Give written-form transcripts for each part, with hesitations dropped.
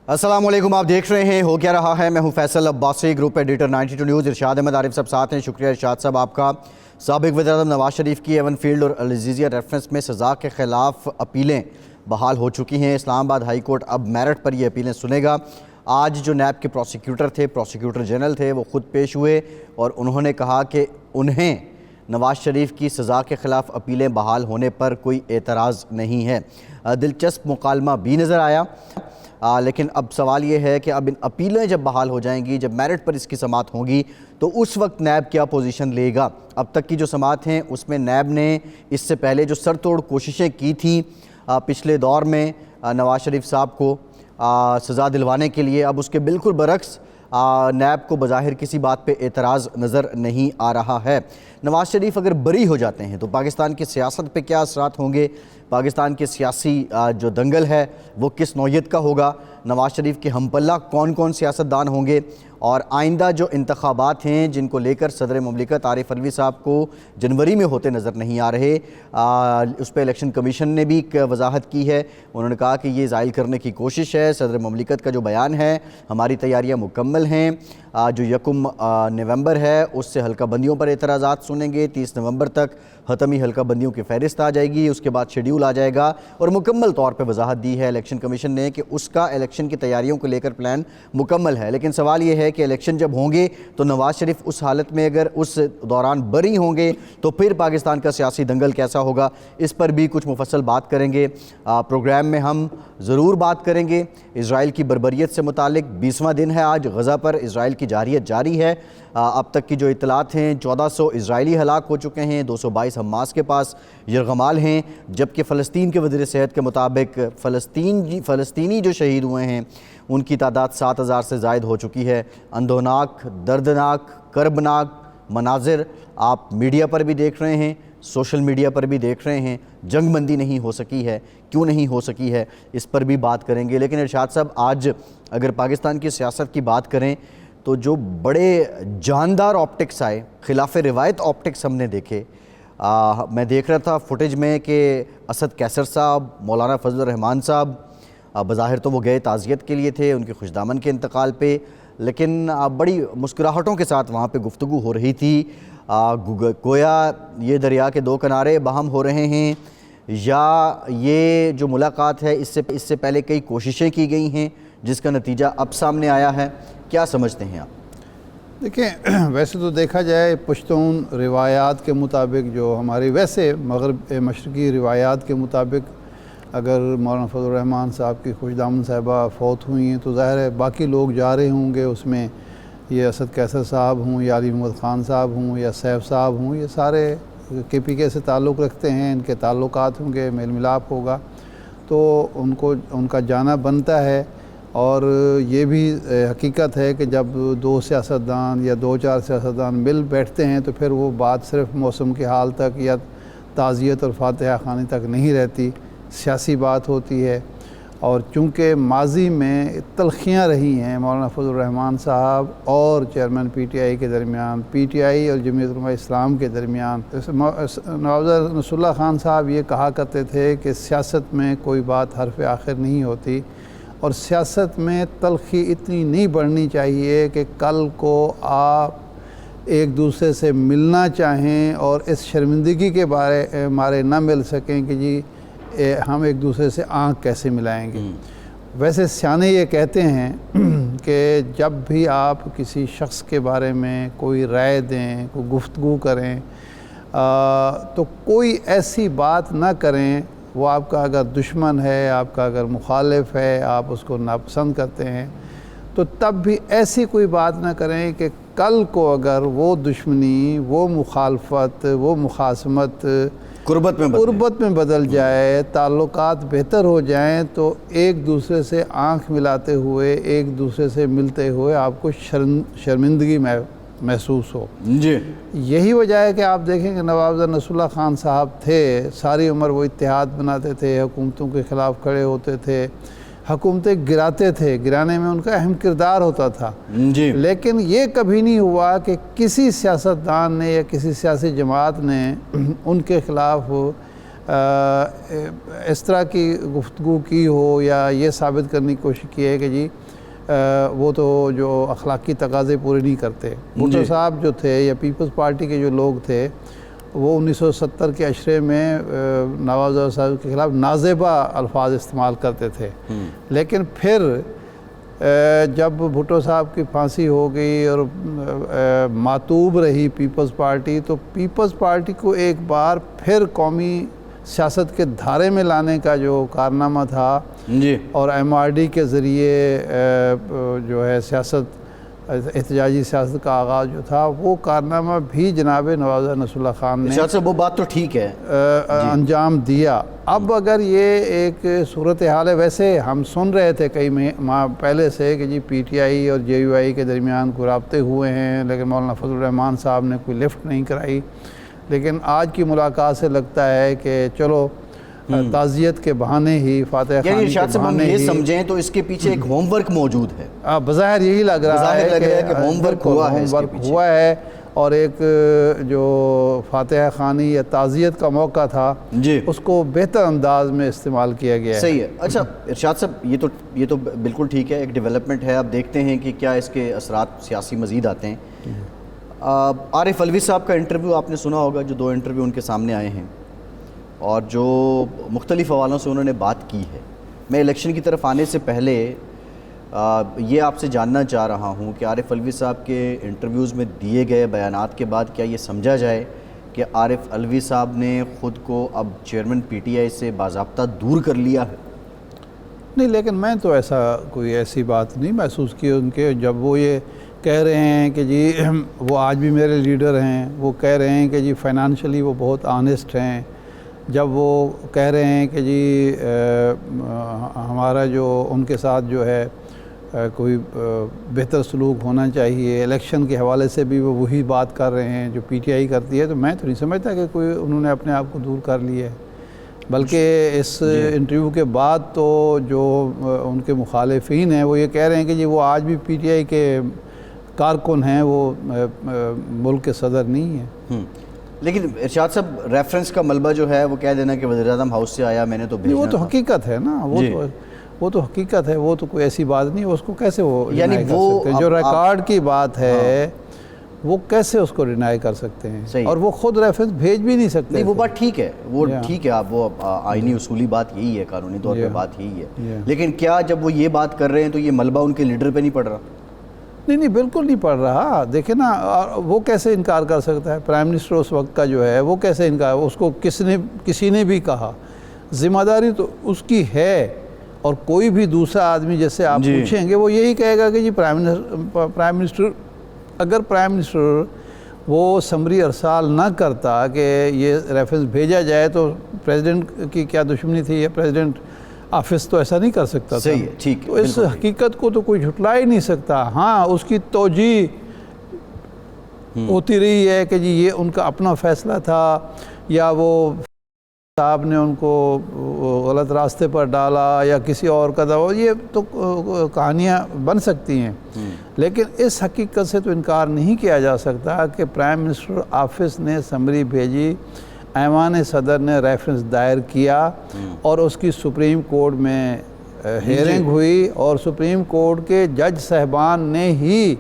السلام علیکم، آپ دیکھ رہے ہیں ہو کیا رہا ہے۔ میں ہوں Faisal Abbasi, group editor 92 news. Irshad Ahmad Arif صاحب ساتھ ہیں۔ شکریہ ارشاد صاحب آپ کا۔ سابق وزیراعظم نواز شریف کی ایون فیلڈ اور العزیزیہ ریفرنس میں سزا کے خلاف اپیلیں بحال ہو چکی ہیں۔ اسلام آباد ہائی کورٹ اب میرٹ پر یہ اپیلیں سنے گا۔ آج جو نیب کے پروسیکیوٹر تھے، پروسیکیوٹر جنرل تھے، وہ خود پیش ہوئے اور انہوں نے کہا کہ انہیں نواز شریف کی سزا کے خلاف اپیلیں بحال ہونے پر کوئی اعتراض نہیں ہے۔ دلچسپ مکالمہ بھی نظر آیا، لیکن اب سوال یہ ہے کہ اب ان اپیلیں جب بحال ہو جائیں گی، جب میرٹ پر اس کی سماعت ہوگی، تو اس وقت نیب کیا پوزیشن لے گا۔ اب تک کی جو سماعت ہیں اس میں نیب نے اس سے پہلے جو سر توڑ کوششیں کی تھیں پچھلے دور میں نواز شریف صاحب کو سزا دلوانے کے لیے، اب اس کے بالکل برعکس نیب کو بظاہر کسی بات پہ اعتراض نظر نہیں آ رہا ہے۔ نواز شریف اگر بری ہو جاتے ہیں تو پاکستان کی سیاست پہ کیا اثرات ہوں گے؟ پاکستان کے سیاسی جو دنگل ہے وہ کس نوعیت کا ہوگا؟ نواز شریف کے ہم پلہ کون کون سیاستدان ہوں گے؟ اور آئندہ جو انتخابات ہیں جن کو لے کر صدر مملکت عارف علوی صاحب کو جنوری میں ہوتے نظر نہیں آ رہے، اس پہ الیکشن کمیشن نے بھی ایک وضاحت کی ہے۔ انہوں نے کہا کہ یہ زائل کرنے کی کوشش ہے۔ صدر مملکت کا جو بیان ہے، ہماری تیاریاں مکمل ہیں، جو 1 نومبر ہے اس سے حلقہ بندیوں پر اعتراضات سنیں گے، 30 نومبر تک حتمی حلقہ بندیوں کی فہرست آ جائے گی، اس کے بعد شیڈیول آ جائے گا، اور مکمل طور پہ وضاحت دی ہے الیکشن کمیشن نے کہ اس کا الیکشن کی تیاریوں کو لے کر پلان مکمل ہے۔ لیکن سوال یہ ہے کہ الیکشن جب ہوں گے تو نواز شریف اس حالت میں اگر اس دوران بری ہوں گے تو پھر پاکستان کا سیاسی دنگل کیسا ہوگا؟ اس پر بھی کچھ مفصل بات کریں گے۔ پروگرام میں ہم ضرور بات کریں گے اسرائیل کی بربریت سے متعلق۔ 20واں دن ہے آج غزہ پر اسرائیل کی جارحیت جاری ہے۔ اب تک کی جو اطلاعات ہیں، 1400 اسرائیلی ہلاک ہو چکے ہیں، 222 حماس کے پاس یرغمال ہیں، جبکہ فلسطین کے وزیر صحت کے مطابق فلسطینی جو شہید ہوئے ہیں ان کی تعداد 7000 سے زائد ہو چکی ہے۔ اندھوناک، دردناک، کربناک مناظر آپ میڈیا پر بھی دیکھ رہے ہیں، سوشل میڈیا پر بھی دیکھ رہے ہیں۔ جنگ بندی نہیں ہو سکی ہے، کیوں نہیں ہو سکی ہے، اس پر بھی بات کریں گے۔ لیکن ارشاد صاحب، آج اگر پاکستان کی سیاست کی بات کریں تو جو بڑے جاندار آپٹکس آئے، خلاف روایت آپٹکس ہم نے دیکھے۔ میں دیکھ رہا تھا فوٹیج میں کہ اسد کیسر صاحب، مولانا فضل الرحمان صاحب، بظاہر تو وہ گئے تعزیت کے لیے تھے ان کے خوشدامن کے انتقال پہ، لیکن بڑی مسکراہٹوں کے ساتھ وہاں پہ گفتگو ہو رہی تھی۔ گویا یہ دریا کے دو کنارے باہم ہو رہے ہیں، یا یہ جو ملاقات ہے اس سے پہلے کئی کوششیں کی گئی ہیں جس کا نتیجہ اب سامنے آیا ہے؟ کیا سمجھتے ہیں آپ؟ دیکھیں، ویسے تو دیکھا جائے پشتون روایات کے مطابق، جو ہماری ویسے مشرقی روایات کے مطابق، اگر مولانا فضل الرحمان صاحب کی خوشدامن صاحبہ فوت ہوئی ہیں تو ظاہر ہے باقی لوگ جا رہے ہوں گے اس میں، یہ اسد کیسر صاحب ہوں یا علی محمد خان صاحب ہوں یا سیف صاحب ہوں، یہ سارے KPK سے تعلق رکھتے ہیں، ان کے تعلقات ہوں گے، میل ملاپ ہوگا، تو ان کا جانا بنتا ہے۔ اور یہ بھی حقیقت ہے کہ جب 2 سیاستدان یا 2-4 سیاستدان مل بیٹھتے ہیں تو پھر وہ بات صرف موسم کے حال تک یا تعزیت اور فاتحہ خوانی تک نہیں رہتی، سیاسی بات ہوتی ہے۔ اور چونکہ ماضی میں تلخیاں رہی ہیں مولانا فضل الرحمان صاحب اور چیئرمین PTI کے درمیان، PTI اور جمعیت علماء اسلام کے درمیان، نواب نصر اللہ خان صاحب یہ کہا کرتے تھے کہ سیاست میں کوئی بات حرف آخر نہیں ہوتی، اور سیاست میں تلخی اتنی نہیں بڑھنی چاہیے کہ کل کو آپ ایک دوسرے سے ملنا چاہیں اور اس شرمندگی کے مارے نہ مل سکیں کہ جی ہم ایک دوسرے سے آنکھ کیسے ملائیں گے۔ ویسے سیانے یہ کہتے ہیں کہ جب بھی آپ کسی شخص کے بارے میں کوئی رائے دیں، کوئی گفتگو کریں، تو کوئی ایسی بات نہ کریں، وہ آپ کا اگر دشمن ہے، آپ کا اگر مخالف ہے، آپ اس کو ناپسند کرتے ہیں، تو تب بھی ایسی کوئی بات نہ کریں کہ کل کو اگر وہ دشمنی، وہ مخالفت، وہ مخاصمت قربت میں بدل جائے، تعلقات بہتر ہو جائیں، تو ایک دوسرے سے آنکھ ملاتے ہوئے، ایک دوسرے سے ملتے ہوئے آپ کو شرمندگی محسوس ہو۔ جی، یہی وجہ ہے کہ آپ دیکھیں کہ نواب نصر اللہ خان صاحب تھے، ساری عمر وہ اتحاد بناتے تھے، حکومتوں کے خلاف کھڑے ہوتے تھے، حکومتیں گراتے تھے، گرانے میں ان کا اہم کردار ہوتا تھا۔ جی، لیکن یہ کبھی نہیں ہوا کہ کسی سیاستدان نے یا کسی سیاسی جماعت نے ان کے خلاف اس طرح کی گفتگو کی ہو یا یہ ثابت کرنے کی کوشش کی ہے کہ جی وہ تو جو اخلاقی تقاضے پورے نہیں کرتے. بھٹو صاحب جو تھے یا پیپلز پارٹی کے جو لوگ تھے وہ 1970 کے عشرے میں نواز صاحب کے خلاف نازیبا الفاظ استعمال کرتے تھے. لیکن پھر جب بھٹو صاحب کی پھانسی ہو گئی اور معطوب رہی پیپلز پارٹی، تو پیپلز پارٹی کو ایک بار پھر قومی سیاست کے دھارے میں لانے کا جو کارنامہ تھا اور ایم آر ڈی کے ذریعے جو ہے سیاست احتجاجی سیاست کا آغاز جو تھا، وہ کارنامہ بھی جناب نواز نصر اللہ خان نے صاحب وہ بات تو ٹھیک ہے انجام دیا. اب اگر یہ ایک صورتحال ہے، ویسے ہم سن رہے تھے کئی ماہ پہلے سے کہ جی پی ٹی آئی اور جے یو آئی کے درمیان کوئی رابطے ہوئے ہیں، لیکن مولانا فضل الرحمان صاحب نے کوئی لفٹ نہیں کرائی. لیکن آج کی ملاقات سے لگتا ہے کہ چلو تعزیت کے بہانے ہی، فاتح خانی کے بہانے ہی، یہ سمجھیں تو اس کے پیچھے ایک ہوم ورک موجود ہے. بظاہر یہی لگ رہا ہے کہ ہوم ورک ہوا ہے اور ایک جو فاتح خانی یا تعزیت کا موقع تھا اس کو بہتر انداز میں استعمال کیا گیا ہے. صحیح ہے. اچھا ارشاد صاحب، یہ تو بالکل ٹھیک ہے، ایک ڈیولپمنٹ ہے. اب دیکھتے ہیں کہ کیا اس کے اثرات سیاسی مزید آتے ہیں. عارف علوی صاحب کا انٹرویو آپ نے سنا ہوگا، جو 2 انٹرویو ان کے سامنے آئے ہیں اور جو مختلف حوالوں سے انہوں نے بات کی ہے. میں الیکشن کی طرف آنے سے پہلے یہ آپ سے جاننا چاہ رہا ہوں کہ عارف علوی صاحب کے انٹرویوز میں دیے گئے بیانات کے بعد کیا یہ سمجھا جائے کہ عارف علوی صاحب نے خود کو اب چیئرمین پی ٹی آئی سے باضابطہ دور کر لیا ہے؟ نہیں، لیکن میں تو کوئی ایسی بات نہیں محسوس کی ان کے. جب وہ یہ کہہ رہے ہیں کہ جی وہ آج بھی میرے لیڈر ہیں، وہ کہہ رہے ہیں کہ جی فائنانشلی وہ بہت آنیسٹ ہیں، جب وہ کہہ رہے ہیں کہ جی ہمارا جو ان کے ساتھ جو ہے کوئی بہتر سلوک ہونا چاہیے، الیکشن کے حوالے سے بھی وہ وہی بات کر رہے ہیں جو پی ٹی آئی کرتی ہے، تو میں تو نہیں سمجھتا کہ کوئی انہوں نے اپنے آپ کو دور کر لیا ہے. بلکہ اس انٹرویو کے بعد تو جو ان کے مخالفین ہیں وہ یہ کہہ رہے ہیں کہ جی وہ آج بھی پی ٹی آئی کے کارکن ہیں، وہ ملک کے صدر نہیں ہیں. لیکن ارشاد صاحب، ریفرنس کا ملبہ جو ہے وہ کہہ دینا کہ وزیر اعظم ہاؤس سے آیا، میں نے تو بھیجنا وہ تو حقیقت ہے نا، وہ تو حقیقت ہے، وہ تو کوئی ایسی بات نہیں. اس کو کیسے وہ ڈینائی کر سکتے ہیں؟ جو ریکارڈ کی بات ہے وہ کیسے اس کو ڈینائی کر سکتے ہیں؟ اور وہ خود ریفرنس بھیج بھی نہیں سکتے. نہیں، وہ بات ٹھیک ہے، وہ ٹھیک ہے، آپ وہ آئینی اصولی بات یہی ہے، قانونی طور پہ بات یہی ہے. لیکن کیا جب وہ یہ بات کر رہے ہیں تو یہ ملبہ ان کے لیڈر پہ نہیں پڑ رہا؟ نہیں، بالکل نہیں پڑ رہا. دیکھیں نا، وہ کیسے انکار کر سکتا ہے؟ پرائم منسٹر اس وقت کا جو ہے وہ کیسے انکار؟ اس کو کسی نے بھی کہا، ذمہ داری تو اس کی ہے. اور کوئی بھی دوسرا آدمی جیسے آپ پوچھیں گے وہ یہی کہے گا کہ جی پرائم منسٹر، اگر پرائم منسٹر وہ سمری ارسال نہ کرتا کہ یہ ریفرنس بھیجا جائے تو پریزیڈنٹ کی کیا دشمنی تھی؟ یا پریزیڈنٹ آفس تو ایسا نہیں کر سکتا تھا. صحیح ہے، ٹھیک ہے. تو اس حقیقت کو تو کوئی جھٹلا ہی نہیں سکتا. ہاں، اس کی توجیہ ہوتی رہی ہے کہ جی یہ ان کا اپنا فیصلہ تھا، یا وہ صاحب نے ان کو غلط راستے پر ڈالا، یا کسی اور کا تھا. یہ تو کہانیاں بن سکتی ہیں، لیکن اس حقیقت سے تو انکار نہیں کیا جا سکتا کہ پرائم منسٹر آفس نے سمری بھیجی، ایوان صدر نے ریفرنس دائر کیا، اور اس کی سپریم کورٹ میں ہیئرنگ ہوئی، اور سپریم کورٹ کے جج صاحبان نے ہی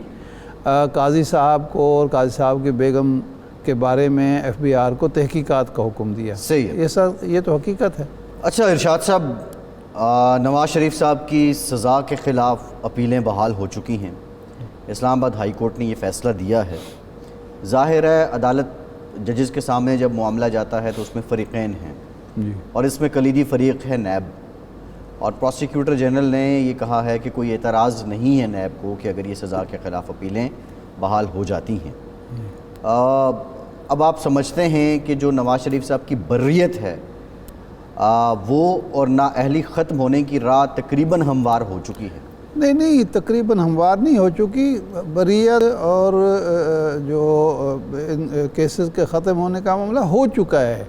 قاضی صاحب کو اور قاضی صاحب کی بیگم کے بارے میں ایف بی آر کو تحقیقات کا حکم دیا. صحیح ہے، یہ تو حقیقت ہے. اچھا ارشاد صاحب، نواز شریف صاحب کی سزا کے خلاف اپیلیں بحال ہو چکی ہیں. اسلام آباد ہائی کورٹ نے یہ فیصلہ دیا ہے. ظاہر ہے عدالت ججز کے سامنے جب معاملہ جاتا ہے تو اس میں فریقین ہیں، اور اس میں کلیدی فریق ہے نیب. اور پروسیکیوٹر جنرل نے یہ کہا ہے کہ کوئی اعتراض نہیں ہے نیب کو کہ اگر یہ سزا کے خلاف اپیلیں بحال ہو جاتی ہیں. اب آپ سمجھتے ہیں کہ جو نواز شریف صاحب کی بریت ہے وہ اور نااہلی ختم ہونے کی راہ تقریباً ہموار ہو چکی ہے؟ نہیں، تقریباً ہموار نہیں ہو چکی. بریت اور جو کیسز کے ختم ہونے کا معاملہ ہو چکا ہے.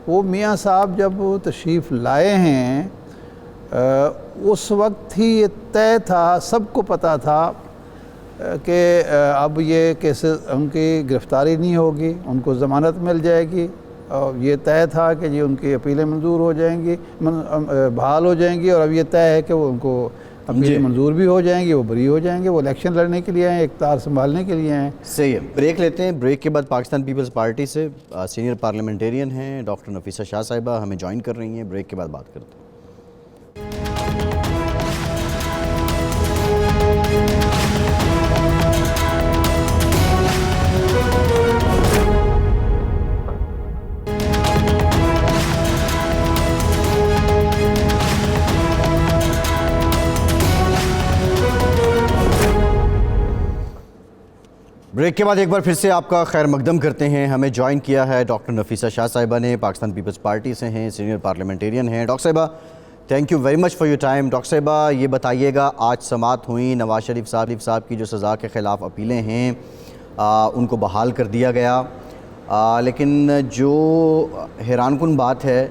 وہ میاں صاحب جب تشریف لائے ہیں اس وقت ہی یہ طے تھا، سب کو پتہ تھا کہ اب یہ کیسز ان کی گرفتاری نہیں ہوگی، ان کو ضمانت مل جائے گی. یہ طے تھا کہ جی ان کی اپیلیں منظور ہو جائیں گی، بحال ہو جائیں گی، اور اب یہ طے ہے کہ وہ ان کو اپیلیں منظور بھی ہو جائیں گی، وہ بری ہو جائیں گے، وہ الیکشن لڑنے کے لیے ہیں، اقتدار سنبھالنے کے لیے ہیں۔ صحیح ہے، بریک لیتے ہیں۔ بریک کے بعد پاکستان پیپلز پارٹی سے سینئر پارلیمنٹیرین ہیں ڈاکٹر نفیسہ شاہ صاحبہ ہمیں جوائن کر رہی ہیں۔ بریک کے بعد بات کرتے ہیں۔ بریک کے بعد ایک بار پھر سے آپ کا خیر مقدم کرتے ہیں۔ ہمیں جوائن کیا ہے ڈاکٹر نفیسہ شاہ صاحبہ نے، پاکستان پیپلز پارٹی سے ہیں، سینئر پارلیمنٹیرین ہیں۔ ڈاکٹر صاحبہ thank you very much for your time. Doctor صاحبہ یہ بتائیے گا، آج سماعت ہوئی، نواز شریف صاحب کی جو سزا کے خلاف اپیلیں ہیں ان کو بحال کر دیا گیا، لیکن جو حیران کن بات ہے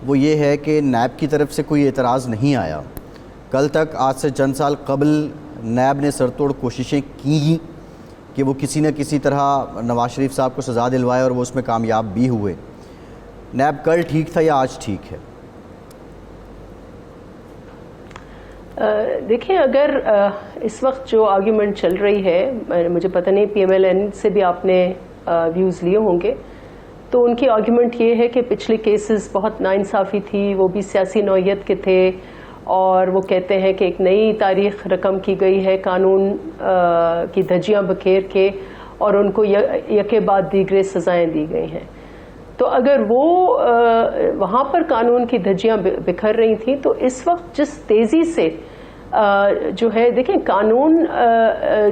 وہ یہ ہے کہ نیب کی طرف سے کوئی اعتراض نہیں آیا۔ کل تک، آج سے چند سال قبل، نیب نے سر توڑ کوششیں کی کہ وہ کسی نہ کسی طرح نواز شریف صاحب کو سزا دلوائے، اور وہ اس میں کامیاب بھی ہوئے۔ نیب کل ٹھیک تھا یا آج ٹھیک ہے؟ دیکھیں، اگر اس وقت جو آرگیومنٹ چل رہی ہے، مجھے پتہ نہیں پی ایم ایل این سے بھی آپ نے ویوز لیے ہوں گے، تو ان کی آرگیومنٹ یہ ہے کہ پچھلے کیسز بہت ناانصافی تھی، وہ بھی سیاسی نوعیت کے تھے، اور وہ کہتے ہیں کہ ایک نئی تاریخ رقم کی گئی ہے قانون کی دھجیاں بکھیر کے، اور ان کو یکے بعد دیگرے سزائیں دی گئی ہیں۔ تو اگر وہ وہاں پر قانون کی دھجیاں بکھر رہی تھیں، تو اس وقت جس تیزی سے جو ہے، دیکھیں قانون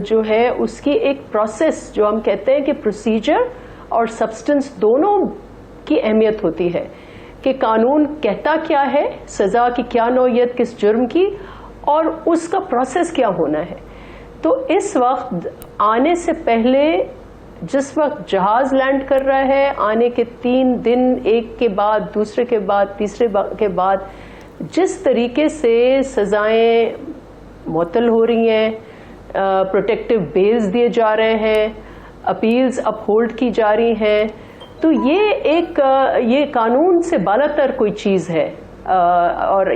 جو ہے اس کی ایک پروسیس، جو ہم کہتے ہیں کہ پروسیجر اور سبسٹنس دونوں کی اہمیت ہوتی ہے کہ قانون کہتا کیا ہے، سزا کی کیا نوعیت کس جرم کی، اور اس کا پروسیس کیا ہونا ہے۔ تو اس وقت آنے سے پہلے، جس وقت جہاز لینڈ کر رہا ہے، آنے کے 3 دن ایک کے بعد دوسرے کے بعد تیسرے کے بعد جس طریقے سے سزائیں معطل ہو رہی ہیں، پروٹیکٹیو بیلز دیے جا رہے ہیں، اپیلز اپ ہولڈ کی جا رہی ہیں، تو یہ قانون سے بالاتر کوئی چیز ہے۔ اور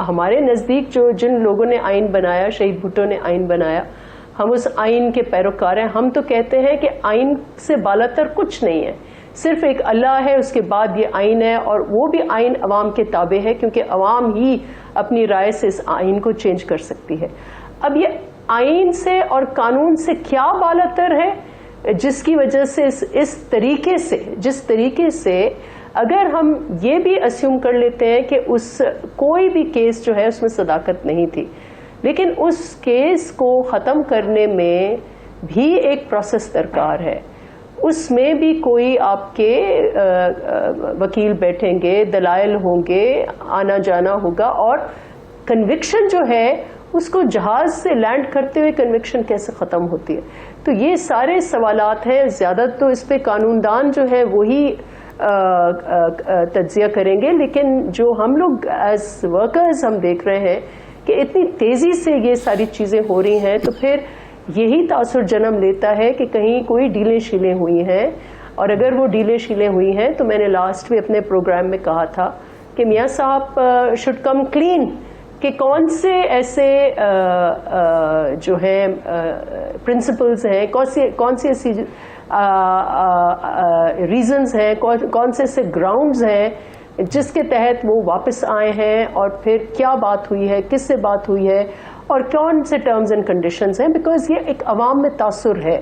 ہمارے نزدیک جن لوگوں نے آئین بنایا، شہید بھٹو نے آئین بنایا، ہم اس آئین کے پیروکار ہیں۔ ہم تو کہتے ہیں کہ آئین سے بالاتر کچھ نہیں ہے، صرف ایک اللہ ہے، اس کے بعد یہ آئین ہے، اور وہ بھی آئین عوام کے تابع ہے، کیونکہ عوام ہی اپنی رائے سے اس آئین کو چینج کر سکتی ہے۔ اب یہ آئین سے اور قانون سے کیا بالاتر ہے، جس کی وجہ سے جس طریقے سے اگر ہم یہ بھی اسیوم کر لیتے ہیں کہ کوئی بھی کیس جو ہے اس میں صداقت نہیں تھی، لیکن اس کیس کو ختم کرنے میں بھی ایک پروسیس درکار ہے، اس میں بھی کوئی آپ کے وکیل بیٹھیں گے، دلائل ہوں گے، آنا جانا ہوگا، اور کنوکشن جو ہے اس کو جہاز سے لینڈ کرتے ہوئے کنوکشن کیسے ختم ہوتی ہے۔ تو یہ سارے سوالات ہیں، زیادہ تو اس پہ قانون دان جو ہے وہی تجزیہ کریں گے، لیکن جو ہم لوگ ایز ورکرز ہم دیکھ رہے ہیں کہ اتنی تیزی سے یہ ساری چیزیں ہو رہی ہیں، تو پھر یہی تاثر جنم لیتا ہے کہ کہیں کوئی ڈیلیں شیلیں ہوئی ہیں، اور اگر وہ ڈیلیں شیلیں ہوئی ہیں تو میں نے لاسٹ بھی اپنے پروگرام میں کہا تھا کہ میاں صاحب شوڈ کم کلین، کہ کون سے ایسے جو ہیں پرنسپلز ہیں، کون سی ایسی ریزنز ہیں، کون سے ایسے گراؤنڈز ہیں جس کے تحت وہ واپس آئے ہیں، اور پھر کیا بات ہوئی ہے، کس سے بات ہوئی ہے، اور کون سے ٹرمز اینڈ کنڈیشنز ہیں، بیکاز یہ ایک عوام میں تاثر ہے،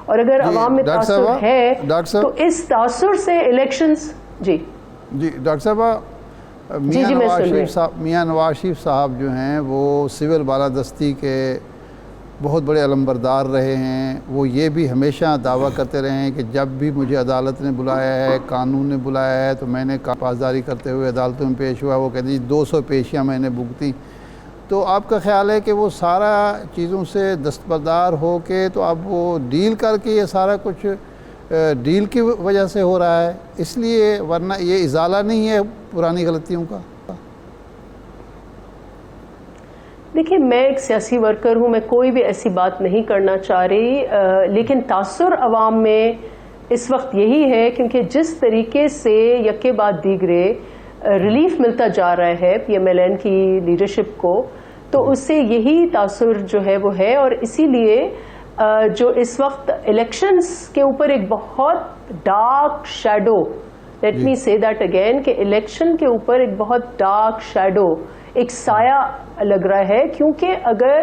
اور اگر عوام میں تاثر ہے تو اس تاثر سے الیکشنز جی ڈاکٹر صاحبہ، میاں نواز شریف صاحب جو ہیں وہ سول بالادستی کے بہت بڑے علمبردار رہے ہیں۔ وہ یہ بھی ہمیشہ دعویٰ کرتے رہے ہیں کہ جب بھی مجھے عدالت نے بلایا ہے، قانون نے بلایا ہے، تو میں نے پاسداری کرتے ہوئے عدالتوں میں پیش ہوا۔ وہ کہتے ہیں 200 پیشیاں میں نے بھگتیں۔ تو آپ کا خیال ہے کہ وہ سارا چیزوں سے دستبردار ہو کے، تو اب وہ ڈیل کر کے یہ سارا کچھ ڈیل کی وجہ سے ہو رہا ہے، اس لیے، ورنہ یہ ازالہ نہیں ہے پرانی غلطیوں کا؟ دیکھیں، میں ایک سیاسی ورکر ہوں، میں کوئی بھی ایسی بات نہیں کرنا چاہ رہی، لیکن تاثر عوام میں اس وقت یہی ہے، کیونکہ جس طریقے سے یکے بعد دیگرے ریلیف ملتا جا رہا ہے پی ایم ایل این کی لیڈرشپ کو، تو اس سے یہی تاثر جو ہے وہ ہے. اور اسی لیے جو اس وقت الیکشنز کے اوپر ایک بہت ڈارک شیڈو، لیٹ می سے دیٹ اگین، کہ الیکشن کے اوپر ایک بہت ڈارک شیڈو، ایک سایہ لگ رہا ہے. کیونکہ اگر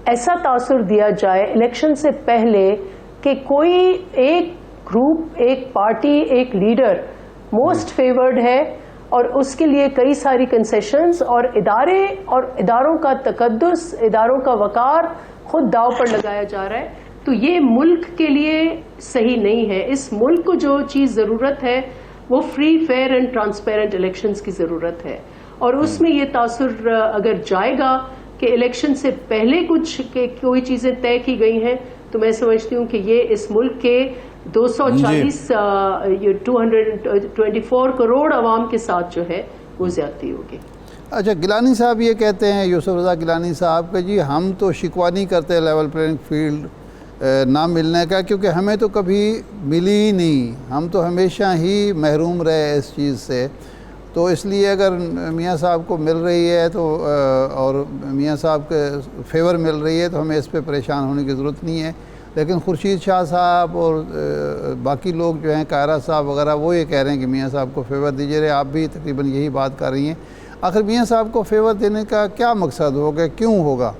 ایسا تاثر دیا جائے الیکشن سے پہلے کہ کوئی ایک گروپ، ایک پارٹی، ایک لیڈر موسٹ فیورڈ ہے اور اس کے لیے کئی ساری کنسیشنز، اور ادارے اور اداروں کا تقدس، اداروں کا وقار خود داؤ پر لگایا جا رہا ہے، تو یہ ملک کے لیے صحیح نہیں ہے. اس ملک کو جو چیز ضرورت ہے وہ free, fair and transparent elections کی ضرورت ہے. اور اس میں یہ تاثر اگر جائے گا کہ الیکشن سے پہلے کچھ کوئی چیزیں طے کی گئی ہیں، تو میں سمجھتی ہوں کہ یہ اس ملک کے 224 کروڑ عوام کے ساتھ جو ہے وہ زیادتی ہوگی. اچھا، گیلانی صاحب یہ کہتے ہیں، یوسف رضا گیلانی صاحب، کہ جی ہم تو شکوہ نہیں کرتے لیول پلینگ فیلڈ نہ ملنے کا، کیونکہ ہمیں تو کبھی ملی ہی نہیں، ہم تو ہمیشہ ہی محروم رہے اس چیز سے. تو اس لیے اگر میاں صاحب کو مل رہی ہے تو اور میاں صاحب کے فیور مل رہی ہے تو ہمیں اس پہ پریشان ہونے کی ضرورت نہیں ہے. لیکن خورشید شاہ صاحب اور باقی لوگ جو ہیں، قاہرہ صاحب وغیرہ، وہ یہ کہہ رہے ہیں کہ میاں صاحب کو فیور دیجیے رہے. آپ بھی تقریباً یہی بات کر رہی ہیں. آخر میاں صاحب کو فیور دینے کا کیا مقصد ہوگا، کیوں ہوگا؟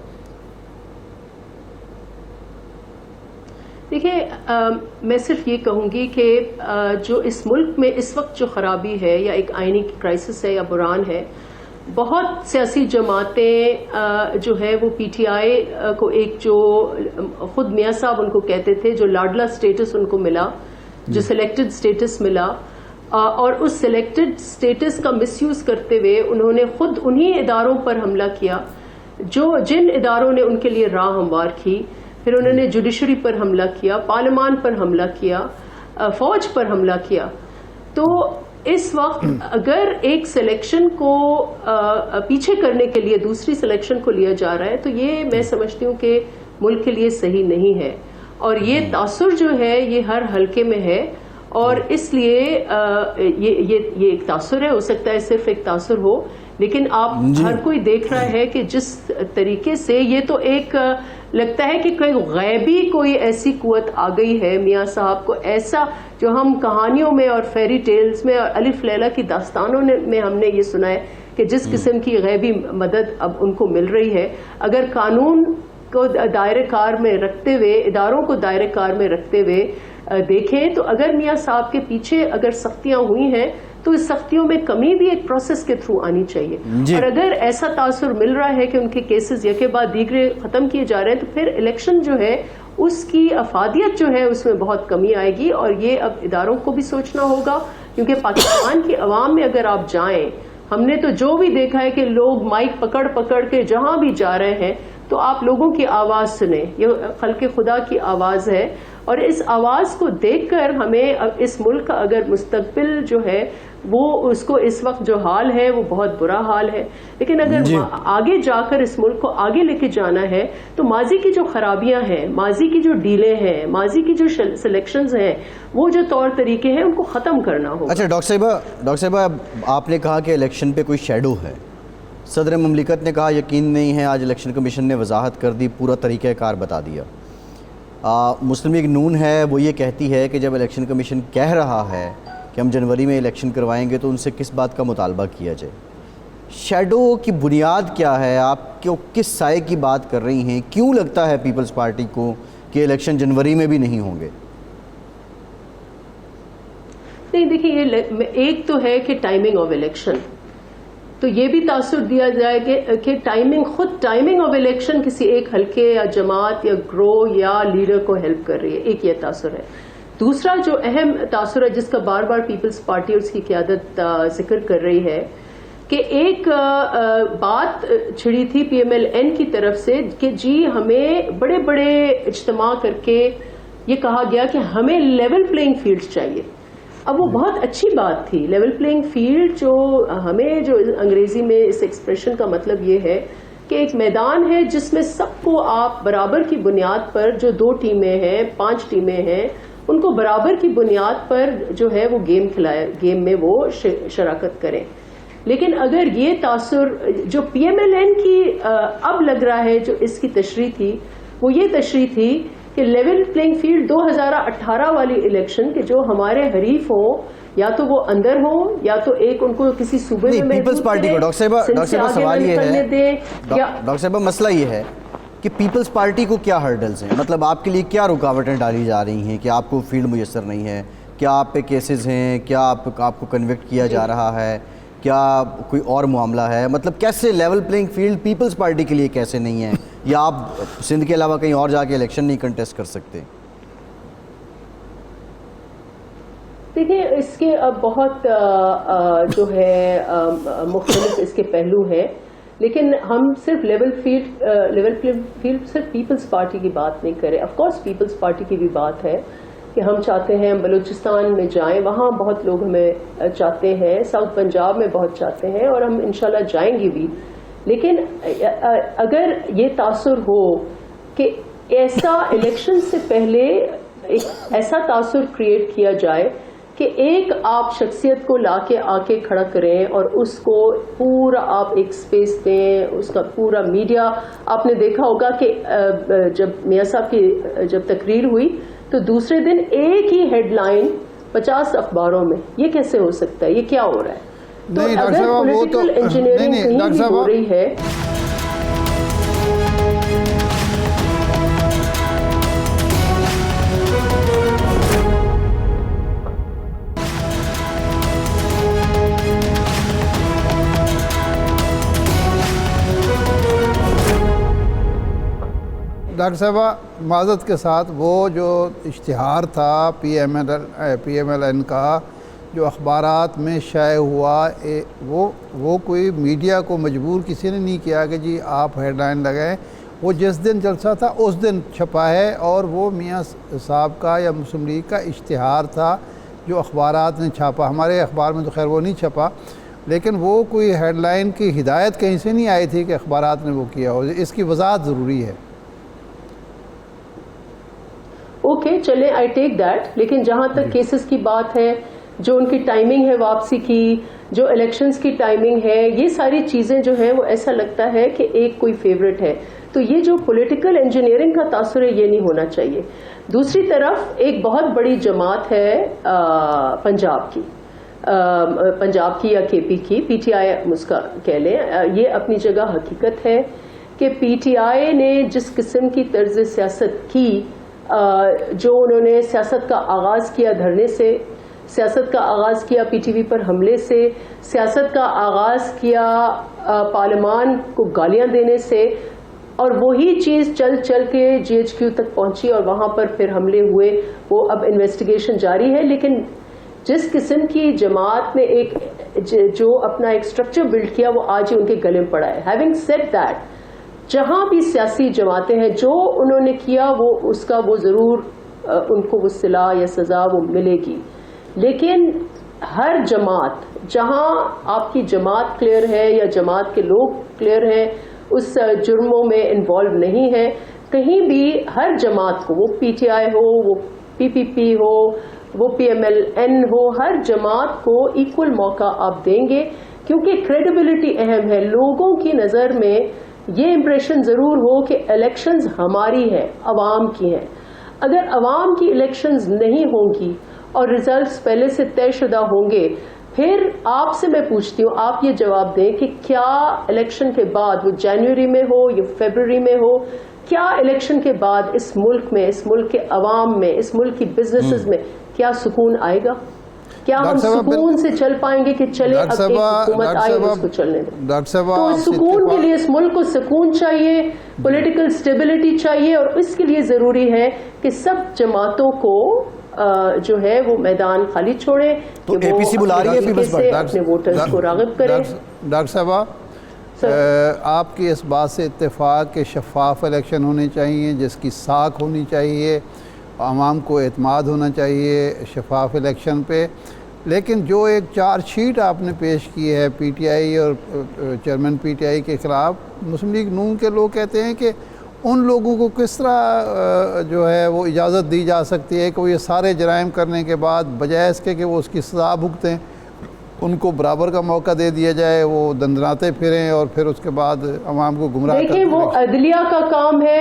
دیکھیے، میں صرف یہ کہوں گی کہ جو اس ملک میں اس وقت جو خرابی ہے، یا ایک آئینی کرائسس ہے یا بحران ہے، بہت سیاسی جماعتیں جو ہے وہ پی ٹی آئی کو، ایک جو خود میاں صاحب ان کو کہتے تھے، جو لاڈلا سٹیٹس ان کو ملا، جو سلیکٹڈ سٹیٹس ملا، اور اس سلیکٹڈ سٹیٹس کا مس یوز کرتے ہوئے انہوں نے خود انہی اداروں پر حملہ کیا جن اداروں نے ان کے لیے راہ ہموار کی. پھر انہوں نے جوڈیشری پر حملہ کیا، پارلیمان پر حملہ کیا، فوج پر حملہ کیا. تو اس وقت اگر ایک سلیکشن کو پیچھے کرنے کے لیے دوسری سلیکشن کو لیا جا رہا ہے، تو یہ میں سمجھتی ہوں کہ ملک کے لیے صحیح نہیں ہے. اور یہ تاثر جو ہے یہ ہر حلقے میں ہے، اور اس لیے یہ ایک تاثر ہے. ہو سکتا ہے صرف ایک تاثر ہو، لیکن آپ ہر کوئی دیکھ رہا ہے کہ جس طریقے سے یہ تو ایک لگتا ہے کہ کوئی غیبی کوئی ایسی قوت آ گئی ہے میاں صاحب کو، ایسا جو ہم کہانیوں میں اور فیری ٹیلز میں اور الف لیلہ کی داستانوں میں ہم نے یہ سنا ہے کہ جس قسم کی غیبی مدد اب ان کو مل رہی ہے. اگر قانون کو دائرہ کار میں رکھتے ہوئے، اداروں کو دائرہ کار میں رکھتے ہوئے دیکھیں، تو اگر میاں صاحب کے پیچھے اگر سختیاں ہوئی ہیں تو اس سختیوں میں کمی بھی ایک پروسیس کے تھرو آنی چاہیے. اور اگر ایسا تاثر مل رہا ہے کہ ان کے کیسز یکے بعد دیگرے ختم کیے جا رہے ہیں، تو پھر الیکشن جو ہے اس کی افادیت جو ہے اس میں بہت کمی آئے گی. اور یہ اب اداروں کو بھی سوچنا ہوگا، کیونکہ پاکستان کی عوام میں اگر آپ جائیں، ہم نے تو جو بھی دیکھا ہے کہ لوگ مائک پکڑ پکڑ کے جہاں بھی جا رہے ہیں، تو آپ لوگوں کی آواز سنیں. یہ خلق خدا کی آواز ہے، اور اس آواز کو دیکھ کر ہمیں اس ملک کا اگر مستقبل جو ہے وہ اس کو اس وقت جو حال ہے وہ بہت برا حال ہے. لیکن اگر آگے جا کر اس ملک کو آگے لے کے جانا ہے تو ماضی کی جو خرابیاں ہیں، ماضی کی جو ڈیلیں ہیں، ماضی کی جو سلیکشنز ہیں، وہ جو طور طریقے ہیں، ان کو ختم کرنا ہوگا. اچھا ڈاکٹر صاحبہ، آپ نے کہا کہ الیکشن پہ کوئی شیڈو ہے. صدر مملکت نے کہا یقین نہیں ہے، آج الیکشن کمیشن نے وضاحت کر دی، پورا طریقہ کار بتا دیا. مسلم لیگ نون ہے وہ یہ کہتی ہے کہ جب الیکشن کمیشن کہہ رہا ہے کہ ہم جنوری میں الیکشن کروائیں گے تو ان سے کس بات کا مطالبہ کیا جائے. شیڈو کی بنیاد کیا ہے؟ آپ کس سائے کی بات کر رہی ہیں؟ کیوں لگتا ہے پیپلز پارٹی کو کہ الیکشن جنوری میں بھی نہیں ہوں گے؟ نہیں، دیکھیے، ایک تو ہے کہ ٹائمنگ آف الیکشن، تو یہ بھی تاثر دیا جائے کہ ٹائمنگ آف الیکشن کسی ایک حلقے یا جماعت یا گروہ یا لیڈر کو ہیلپ کر رہی ہے. ایک یہ تاثر ہے. دوسرا جو اہم تاثر ہے جس کا بار بار پیپلز پارٹی اور اس کی قیادت ذکر کر رہی ہے، کہ ایک بات چھڑی تھی پی ایم ایل این کی طرف سے کہ جی ہمیں بڑے بڑے اجتماع کر کے یہ کہا گیا کہ ہمیں لیول پلینگ فیلڈ چاہیے. اب وہ بہت اچھی بات تھی. لیول پلینگ فیلڈ جو ہمیں جو انگریزی میں اس ایکسپریشن کا مطلب یہ ہے کہ ایک میدان ہے جس میں سب کو آپ برابر کی بنیاد پر، جو 2 ٹیمیں ہیں، 5 ٹیمیں ہیں، ان کو برابر کی بنیاد پر جو ہے وہ گیم میں وہ شراکت کریں. لیکن اگر یہ تاثر جو پی ایم ایل این کی اب لگ رہا ہے جو اس کی تشریح تھی وہ یہ تشریح تھی کہ لیول پلینگ فیلڈ 2018 والی الیکشن کے جو ہمارے حریف ہوں یا تو وہ اندر ہوں یا تو ایک ان کو کسی صوبے میں پیپلز پارٹی کو ڈاکٹر صاحبہ سوال یہ ہے ڈاکٹر صاحبہ مسئلہ یہ ہے کہ پیپلز پارٹی کو کیا ہرڈلز ہیں, مطلب آپ کے لیے کیا رکاوٹیں ڈالی جا رہی ہیں کہ آپ کو فیلڈ میسر نہیں ہے, کیا آپ پہ کیسز ہیں, کیا آپ کو کنوکٹ کیا جا رہا ہے, کیا کوئی اور معاملہ ہے, مطلب کیسے level playing field Peoples Party کے لیے کیسے نہیں ہے, یا آپ سندھ کے علاوہ کہیں اور جا کے الیکشن نہیں کنٹیسٹ کر سکتے؟ دیکھیں اس کے بہت جو ہے مختلف اس کے پہلو ہیں, لیکن ہم صرف لیول پلینگ فیلڈ صرف پیپلز پارٹی کی بات نہیں کریں. آف کورس پیپلز پارٹی کی بھی بات ہے کہ ہم چاہتے ہیں بلوچستان میں جائیں, وہاں بہت لوگ ہمیں چاہتے ہیں, ساؤتھ پنجاب میں بہت چاہتے ہیں اور ہم انشاءاللہ جائیں گے بھی. لیکن اگر یہ تاثر ہو کہ ایسا الیکشن سے پہلے ایک ایسا تاثر کریٹ کیا جائے کہ ایک آپ شخصیت کو لا کے آ کے کھڑا کریں اور اس کو پورا آپ ایک سپیس دیں, اس کا پورا میڈیا, آپ نے دیکھا ہوگا کہ جب میاں صاحب کی جب تقریر ہوئی تو دوسرے دن ایک ہی ہیڈ لائن 50 اخباروں میں, یہ کیسے ہو سکتا ہے, یہ کیا ہو رہا ہے؟ تو اگر پولیٹیکل انجینئرنگ کہیں بھی ہو رہی ہے. ڈاکٹر صاحبہ معذرت کے ساتھ وہ جو اشتہار تھا پی ایم ایل این کا جو اخبارات میں شائع ہوا, وہ کوئی میڈیا کو مجبور کسی نے نہیں کیا کہ جی آپ ہیڈ لائن لگائیں, وہ جس دن جلسہ تھا اس دن چھپا ہے, اور وہ میاں صاحب کا یا مسلم لیگ کا اشتہار تھا جو اخبارات نے چھاپا. ہمارے اخبار میں تو خیر وہ نہیں چھپا, لیکن وہ کوئی ہیڈ لائن کی ہدایت کہیں سے نہیں آئی تھی کہ اخبارات نے وہ کیا ہو. اس کی وضاحت ضروری ہے. اوکے چلیں, آئی ٹیک دیٹ. لیکن جہاں تک کیسز کی بات ہے, جو ان کی ٹائمنگ ہے واپسی کی, جو الیکشنز کی ٹائمنگ ہے, یہ ساری چیزیں جو ہیں وہ ایسا لگتا ہے کہ ایک کوئی فیوریٹ ہے. تو یہ جو پولیٹیکل انجینئرنگ کا تاثر ہے یہ نہیں ہونا چاہیے. دوسری طرف ایک بہت بڑی جماعت ہے پنجاب کی یا کے پی کی, پی ٹی آئی اس کا کہہ لیں, یہ اپنی جگہ حقیقت ہے کہ پی ٹی آئی نے جس قسم کی طرز سیاست کی, جو انہوں نے سیاست کا آغاز کیا دھرنے سے, سیاست کا آغاز کیا پی ٹی وی پر حملے سے, سیاست کا آغاز کیا پارلیمان کو گالیاں دینے سے, اور وہی چیز چل کے جی ایچ کیو تک پہنچی اور وہاں پر پھر حملے ہوئے. وہ اب انویسٹیگیشن جاری ہے. لیکن جس قسم کی جماعت نے ایک جو اپنا ایک سٹرکچر بلڈ کیا وہ آج ہی ان کے گلے میں پڑا ہے. ہیونگ سیڈ دیٹ, جہاں بھی سیاسی جماعتیں ہیں جو انہوں نے کیا وہ اس کا وہ ضرور ان کو وہ صلاح یا سزا وہ ملے گی. لیکن ہر جماعت, جہاں آپ کی جماعت کلیئر ہے یا جماعت کے لوگ کلیئر ہیں, اس جرموں میں انوالو نہیں ہے, کہیں بھی ہر جماعت کو, وہ پی ٹی آئی ہو, وہ پی پی پی ہو, وہ پی ایم ایل این ہو, ہر جماعت کو ایکول موقع آپ دیں گے, کیونکہ کریڈیبلٹی اہم ہے. لوگوں کی نظر میں یہ امپریشن ضرور ہو کہ الیکشنز ہماری ہیں, عوام کی ہیں. اگر عوام کی الیکشنز نہیں ہوں گی اور ریزلٹس پہلے سے طے شدہ ہوں گے, پھر آپ سے میں پوچھتی ہوں, آپ یہ جواب دیں کہ کیا الیکشن کے بعد, وہ جنوری میں ہو یا فیبروری میں ہو, کیا الیکشن کے بعد اس ملک میں, اس ملک کے عوام میں, اس ملک کی بزنسز میں کیا سکون آئے گا؟ کیا ہم سکون سے چل پائیں گے کہ چلے اب ایک حکومت آئی اس کو چلنے دیں؟ تو سکون کے لیے اس ملک کو سکون چاہیے, پولیٹیکل سٹیبلٹی چاہیے, اور اس کے لیے ضروری ہے کہ سب جماعتوں کو جو ہے وہ میدان خالی چھوڑیں, تو اے پی سی بلا رہی ہے پیپلز پارٹی اپنے ووٹرز کو راغب کریں. ڈاکٹر صاحبہ, آپ کی اس بات سے اتفاق کہ شفاف الیکشن ہونے چاہیے, جس کی ساکھ ہونی چاہیے, عوام کو اعتماد ہونا چاہیے شفاف الیکشن پہ. لیکن جو ایک چارج شیٹ آپ نے پیش کی ہے پی ٹی آئی اور چیئرمین پی ٹی آئی کے خلاف, مسلم لیگ نون کے لوگ کہتے ہیں کہ ان لوگوں کو کس طرح جو ہے وہ اجازت دی جا سکتی ہے کہ وہ یہ سارے جرائم کرنے کے بعد بجائے اس کے کہ وہ اس کی سزا بھگتیں ان کو برابر کا موقع دے دیا جائے, وہ دندناتے پھریں اور پھر اس کے بعد عوام کو گمراہ کرتے ہیں. دیکھیں وہ عدلیہ کا کام ہے,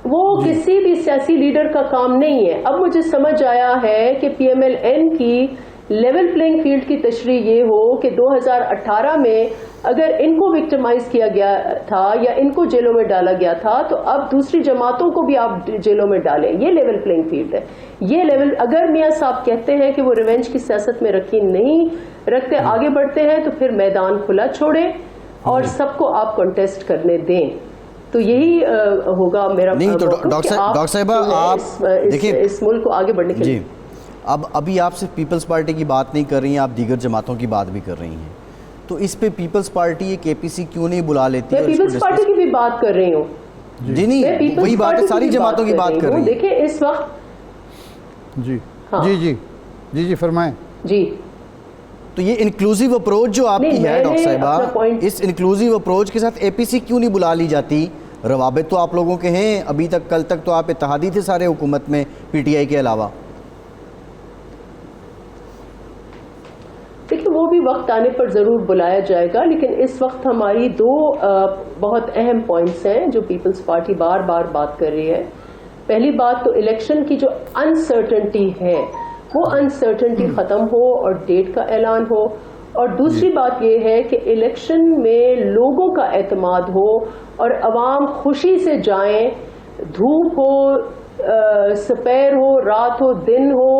وہ کسی بھی سیاسی لیڈر کا کام نہیں ہے. اب مجھے سمجھ آیا ہے کہ پی ایم ایل این کی لیول پلینگ فیلڈ کی تشریح یہ ہو کہ 2018 میں اگر ان کو وکٹمائز کیا گیا تھا یا ان کو جیلوں میں ڈالا گیا تھا تو اب دوسری جماعتوں کو بھی آپ جیلوں میں ڈالیں. یہ لیول پلینگ فیلڈ ہے. یہ لیول اگر میاں صاحب کہتے ہیں کہ وہ ریونج کی سیاست میں نہیں رکھتے, آگے بڑھتے ہیں, تو پھر میدان کھلا چھوڑیں اور سب کو آپ کنٹیسٹ کرنے دیں. تو یہی ہوگا میرا. نہیں تو ڈاکٹر صاحبہ آپ دیکھیں اس ملک کو آگے بڑھنے کے لیے. ابھی آپ صرف پیپلز پارٹی کی بات نہیں کر رہی ہیں, آپ دیگر جماعتوں کی بات بھی کر رہی ہیں, تو اس پہ پیپلز پارٹی ایک کے پی سی کیوں نہیں بلا لیتی؟ میں پیپلز پارٹی کی بھی بات کر رہی ہوں. جی نہیں وہی بات ہے, ساری جماعتوں کی بات کر رہی ہیں. دیکھیں اس وقت جی جی جی جی جی فرمائیں. جی تو یہ انکلوزیو اپروچ جو آپ کی ہے ڈاکٹر صاحبہ, اس انکلوزیو اپروچ کے ساتھ اے پی سی کیوں نہیں بلا لی جاتی؟ روابط تو آپ لوگوں کے ہیں, ابھی تک کل تک تو آپ اتحادی تھے سارے حکومت میں پی ٹی آئی کے علاوہ. دیکھیں وہ بھی وقت آنے پر ضرور بلایا جائے گا, لیکن اس وقت ہماری دو بہت اہم پوائنٹس ہیں جو پیپلز پارٹی بار بار بات کر رہی ہے. پہلی بات تو الیکشن کی جو انسرٹنٹی ہے وہ انسرٹنٹی ختم ہو اور ڈیٹ کا اعلان ہو, اور دوسری بات یہ ہے کہ الیکشن میں لوگوں کا اعتماد ہو اور عوام خوشی سے جائیں, دھوپ ہو, سپیر ہو, رات ہو, دن ہو,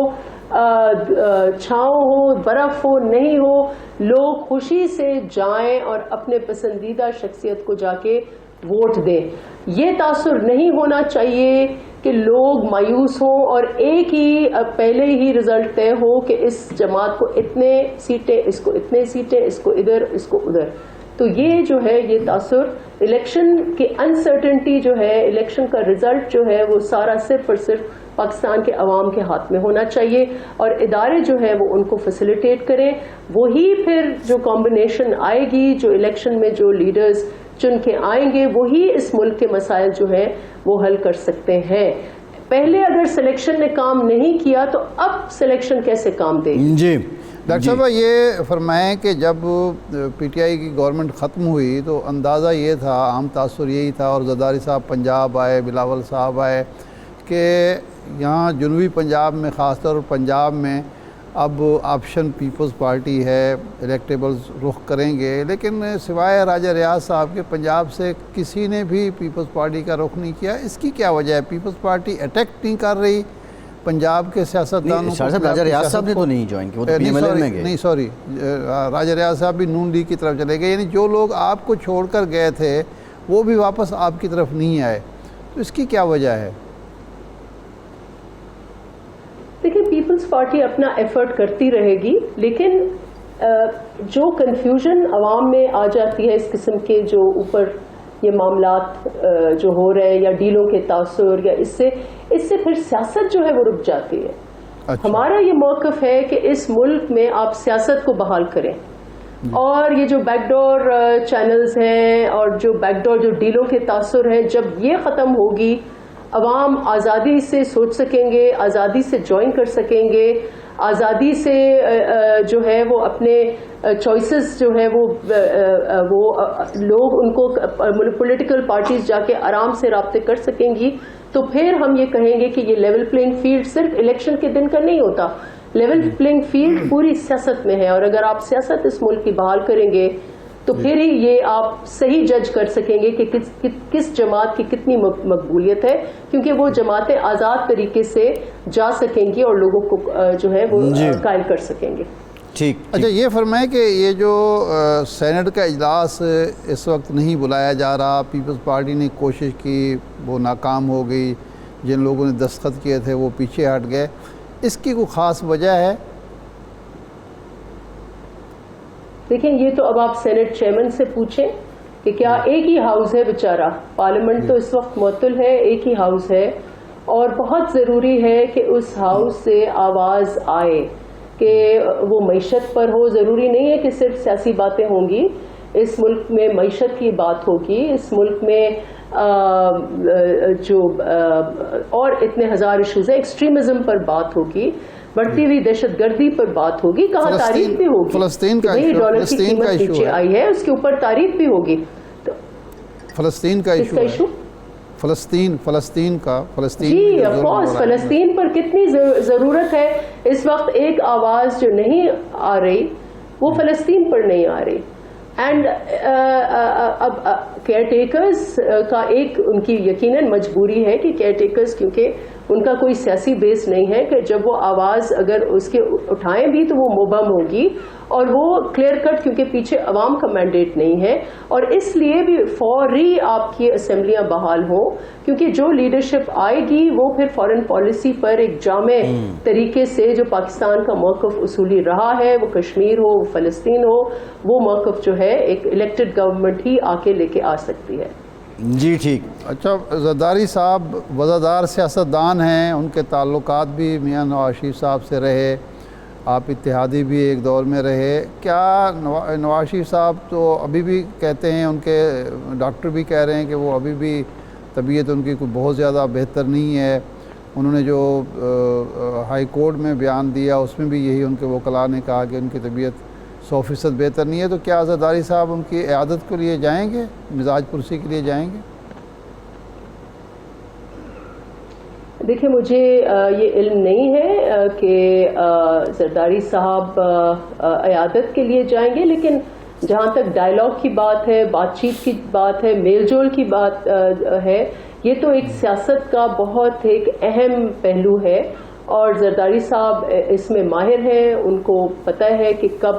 چھاؤں ہو, برف ہو, نہیں ہو, لوگ خوشی سے جائیں اور اپنے پسندیدہ شخصیت کو جا کے ووٹ دیں. یہ تاثر نہیں ہونا چاہیے کہ لوگ مایوس ہوں اور ایک ہی پہلے ہی رزلٹ طے ہو کہ اس جماعت کو اتنے سیٹیں, اس کو اتنے سیٹیں, اس کو ادھر, اس کو ادھر. تو یہ جو ہے یہ تاثر الیکشن کی انسرٹنٹی جو ہے, الیکشن کا رزلٹ جو ہے وہ سارا صرف اور صرف پاکستان کے عوام کے ہاتھ میں ہونا چاہیے, اور ادارے جو ہے وہ ان کو فیسیلیٹیٹ کریں. وہی پھر جو کمبینیشن آئے گی, جو الیکشن میں جو لیڈرز چن کے آئیں گے, وہی اس ملک کے مسائل جو ہیں وہ حل کر سکتے ہیں. پہلے اگر سلیکشن نے کام نہیں کیا تو اب سلیکشن کیسے کام دے گی؟ جی ڈاکٹر صاحبہ یہ فرمائیں کہ جب پی ٹی آئی کی گورنمنٹ ختم ہوئی تو اندازہ یہ تھا, عام تاثر یہی تھا, اور زرداری صاحب پنجاب آئے, بلاول صاحب آئے, کہ یہاں جنوبی پنجاب میں, خاص طور پر پنجاب میں اب آپشن پیپلز پارٹی ہے, الیکٹیبلز رخ کریں گے. لیکن سوائے راجہ ریاض صاحب کے پنجاب سے کسی نے بھی پیپلز پارٹی کا رخ نہیں کیا. اس کی کیا وجہ ہے؟ پیپلز پارٹی اٹیک نہیں کر رہی پنجاب کے سیاستدانوں کو؟ راجہ ریاض صاحب نے تو نہیں جوائن کیا, وہ تو پی ایم ایل این میں گئے. نہیں سوری, راجہ ریاض صاحب بھی نون لیگ کی طرف چلے گئے, یعنی جو لوگ آپ کو چھوڑ کر گئے تھے وہ بھی واپس آپ کی طرف نہیں آئے. تو اس کی کیا وجہ ہے؟ دیکھیں پیپلز پارٹی اپنا ایفرٹ کرتی رہے گی, لیکن جو کنفیوژن عوام میں آ جاتی ہے اس قسم کے جو اوپر یہ معاملات جو ہو رہے ہیں, یا ڈیلوں کے تاثر, یا اس سے پھر سیاست جو ہے وہ رک جاتی ہے. ہمارا یہ موقف ہے کہ اس ملک میں آپ سیاست کو بحال کریں, اور یہ جو بیک ڈور چینلز ہیں اور جو بیک ڈور جو ڈیلوں کے تاثر ہیں, جب یہ ختم ہوگی عوام آزادی سے سوچ سکیں گے, آزادی سے جوائن کر سکیں گے, آزادی سے جو ہے وہ اپنے چوائسز جو ہے وہ لوگ ان کو پولیٹیکل پارٹیز جا کے آرام سے رابطے کر سکیں گی. تو پھر ہم یہ کہیں گے کہ یہ لیول پلینگ فیلڈ صرف الیکشن کے دن کا نہیں ہوتا, لیول پلینگ فیلڈ پوری سیاست میں ہے. اور اگر آپ سیاست اس ملک کی بحال کریں گے تو پھر ہی یہ آپ صحیح جج کر سکیں گے کہ کس جماعت کی کتنی مقبولیت ہے, کیونکہ وہ جماعتیں آزاد طریقے سے جا سکیں گی اور لوگوں کو جو ہے وہ قائل کر سکیں گے. ٹھیک. اچھا یہ فرمائیں کہ یہ جو سینٹ کا اجلاس اس وقت نہیں بلایا جا رہا, پیپلز پارٹی نے کوشش کی, وہ ناکام ہو گئی, جن لوگوں نے دستخط کیے تھے وہ پیچھے ہٹ گئے, اس کی کوئی خاص وجہ ہے؟ دیکھیں یہ تو اب آپ سینٹ چیئرمین سے پوچھیں کہ کیا ایک ہی ہاؤس ہے بیچارہ, پارلیمنٹ تو اس وقت معطل ہے, ایک ہی ہاؤس ہے, اور بہت ضروری ہے کہ اس ہاؤس سے آواز آئے کہ وہ معیشت پر ہو. ضروری نہیں ہے کہ صرف سیاسی باتیں ہوں گی, اس ملک میں معیشت کی بات ہوگی, اس ملک میں جو اور اتنے ہزار ایشوز ہیں. ایکسٹریمزم پر بات ہوگی, بڑھتی ہوئی دہشت گردی پر بات ہوگی, کہاں تعریف بھی ہوگی. فلسطین کا ڈالر کی قیمت نیچے آئی ہے, اس کے اوپر تعریف بھی ہوگی. فلسطین کا ایشو, فلسطین کا جی آف کورس. فلسطین پر کتنی ضرورت ہے اس وقت. ایک آواز جو نہیں آ رہی وہ فلسطین پر نہیں آ رہی. اینڈ اب کیئر ٹیکرز کا ایک ان کی یقیناً مجبوری ہے کہ کیئر ٹیکرز, کیونکہ ان کا کوئی سیاسی بیس نہیں ہے کہ جب وہ آواز اگر اس کے اٹھائیں بھی تو وہ مبہم ہوگی, اور وہ کلیئر کٹ کیونکہ پیچھے عوام کا مینڈیٹ نہیں ہے. اور اس لیے بھی فوری آپ کی اسمبلیاں بحال ہوں, کیونکہ جو لیڈرشپ آئے گی وہ پھر فارن پالیسی پر ایک جامع طریقے سے جو پاکستان کا موقف اصولی رہا ہے, وہ کشمیر ہو, وہ فلسطین ہو, وہ موقف جو ہے ایک الیکٹڈ گورنمنٹ ہی آ کے لے کے آ سکتی ہے. جی ٹھیک. اچھا, زرداری صاحب وزادار سیاستدان ہیں, ان کے تعلقات بھی میاں نواز شریف صاحب سے رہے, آپ اتحادی بھی ایک دور میں رہے. کیا نواز شریف صاحب تو ابھی بھی کہتے ہیں, ان کے ڈاکٹر بھی کہہ رہے ہیں کہ وہ ابھی بھی طبیعت ان کی کوئی بہت زیادہ بہتر نہیں ہے. انہوں نے جو ہائی کورٹ میں بیان دیا اس میں بھی یہی ان کے وکلاء نے کہا کہ ان کی طبیعت 100% بہتر نہیں ہے. تو کیا زرداری صاحب ان کی عیادت کے لیے جائیں گے, مزاج پرسی کے لیے جائیں گے؟ دیکھیں, مجھے یہ علم نہیں ہے کہ زرداری صاحب عیادت کے لیے جائیں گے, لیکن جہاں تک ڈائلاگ کی بات ہے, بات چیت کی بات ہے, میل جول کی بات ہے, یہ تو ایک سیاست کا بہت ایک اہم پہلو ہے, اور زرداری صاحب اس میں ماہر ہیں. ان کو پتہ ہے کہ کب